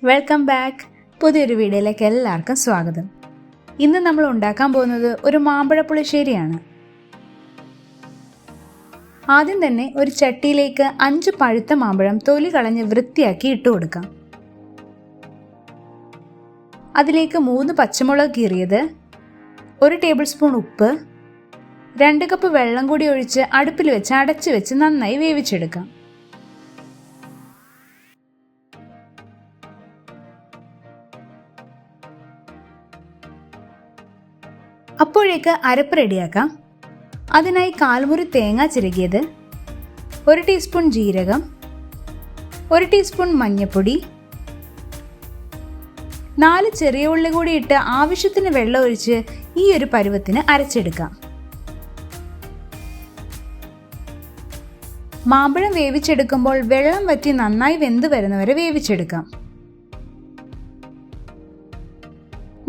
Welcome back. പുതിയൊരു വീഡിയോയിലേക്ക് എല്ലാവർക്കും സ്വാഗതം. ഇന്ന് നമ്മൾ ഉണ്ടാക്കാൻ പോകുന്നത് ഒരു മാമ്പഴ പുളിശ്ശേരിയാണ്. ആദ്യം തന്നെ ഒരു ചട്ടിയിലേക്ക് 5 പഴുത്ത മാമ്പഴം തൊലി കളഞ്ഞ് വൃത്തിയാക്കി ഇട്ട് കൊടുക്കാം. അതിലേക്ക് 3 പച്ചമുളക് കീറിയത്, 1 ടേബിൾ സ്പൂൺ ഉപ്പ്, 2 കപ്പ് വെള്ളം കൂടി ഒഴിച്ച് അടുപ്പിൽ വെച്ച് അടച്ചു വെച്ച് നന്നായി വേവിച്ചെടുക്കാം. അപ്പോഴേക്ക് അരപ്പ് റെഡിയാക്കാം. അതിനായി 1/4 മുറി തേങ്ങ ചിരകിയത്, 1 ടീസ്പൂൺ ജീരകം, 1 ടീസ്പൂൺ മഞ്ഞൾപ്പൊടി, 4 ചെറിയ ഉള്ളി കൂടി ഇട്ട് ആവശ്യത്തിന് വെള്ളം ഒഴിച്ച് ഈ ഒരു പരുവത്തിന് അരച്ചെടുക്കാം. മാമ്പഴം വേവിച്ചെടുക്കുമ്പോൾ വെള്ളം വറ്റി നന്നായി വെന്ത് വരുന്നവരെ വേവിച്ചെടുക്കാം.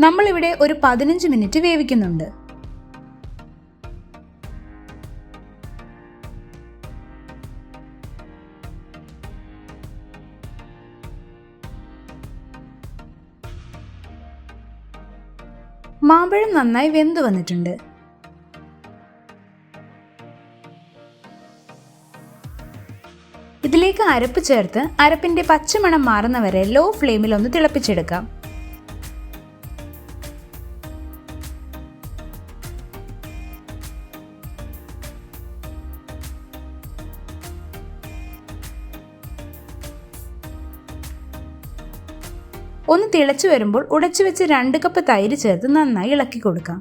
നമ്മളിവിടെ ഒരു 15 മിനിറ്റ് വേവിക്കുന്നുണ്ട്. മാമ്പഴം നന്നായി വെന്തു വന്നിട്ടുണ്ട്. ഇതിലേക്ക് അരപ്പ് ചേർത്ത് അരപ്പിന്റെ പച്ചമണം മാറുന്നവരെ ലോ ഫ്ലെയിമിൽ ഒന്ന് തിളപ്പിച്ചെടുക്കാം. ഒന്ന് തിളച്ചു വരുമ്പോൾ ഉടച്ചു വെച്ച് 2 കപ്പ് തൈര് ചേർത്ത് നന്നായി ഇളക്കി കൊടുക്കാം.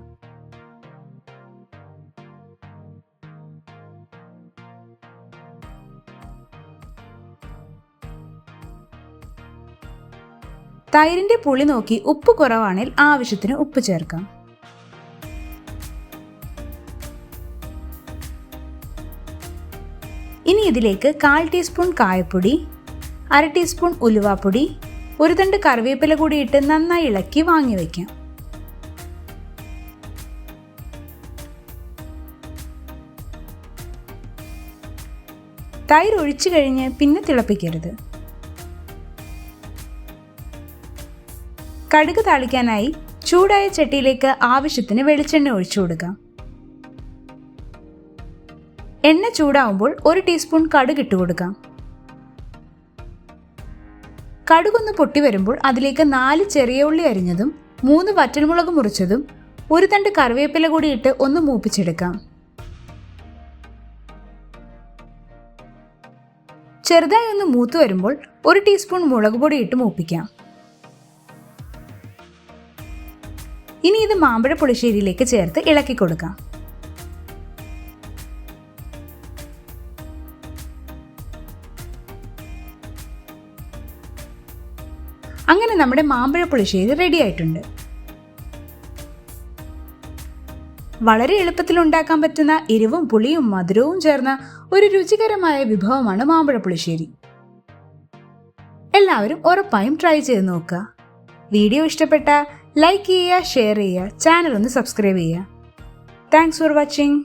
തൈരിന്റെ പുളി നോക്കി ഉപ്പ് കുറവാണെങ്കിൽ ആവശ്യത്തിന് ഉപ്പ് ചേർക്കാം. ഇനി ഇതിലേക്ക് 1/4 ടീസ്പൂൺ കായപ്പൊടി, 1/2 ടീസ്പൂൺ ഉലുവാപ്പൊടി, 1 തണ്ട് കറിവേപ്പില കൂടി ഇട്ട് നന്നായി ഇളക്കി വാങ്ങി വയ്ക്കാം. തൈര് ഒഴിച്ചു കഴിഞ്ഞ് പിന്നെ തിളപ്പിക്കരുത്. കടുക് താളിക്കാനായി ചൂടായ ചട്ടിയിലേക്ക് ആവശ്യത്തിന് വെളിച്ചെണ്ണ ഒഴിച്ചു കൊടുക്കാം. എണ്ണ ചൂടാവുമ്പോൾ 1 ടീസ്പൂൺ കടുക് ഇട്ട് കൊടുക്കാം. കടുകൊന്ന് പൊട്ടി വരുമ്പോൾ അതിലേക്ക് 4 ചെറിയ ഉള്ളി അരിഞ്ഞതും 3 വറ്റൽമുളക് മുറിച്ചതും 1 തണ്ട് കറിവേപ്പില കൂടി ഇട്ട് ഒന്ന് മൂപ്പിച്ചെടുക്കാം. ചെറുതായി ഒന്ന് മൂത്തു വരുമ്പോൾ 1 ടീസ്പൂൺ മുളക് പൊടി ഇട്ട് മൂപ്പിക്കാം. ഇനി ഇത് മാമ്പഴ പുളിശ്ശേരിയിലേക്ക് ചേർത്ത് ഇളക്കി കൊടുക്കാം. അങ്ങനെ നമ്മുടെ മാമ്പഴ പുളിശ്ശേരി റെഡി ആയിട്ടുണ്ട്. വളരെ എളുപ്പത്തിൽ ഉണ്ടാക്കാൻ പറ്റുന്ന എരിവും പുളിയും മധുരവും ചേർന്ന ഒരു രുചികരമായ വിഭവമാണ് മാമ്പഴ പുളിശ്ശേരി. എല്ലാവരും ഉറപ്പായും ട്രൈ ചെയ്ത് നോക്കുക. വീഡിയോ ഇഷ്ടപ്പെട്ട ലൈക്ക് ചെയ്യുക, ഷെയർ ചെയ്യുക, ചാനൽ ഒന്ന് സബ്സ്ക്രൈബ് ചെയ്യുക. Thanks for watching.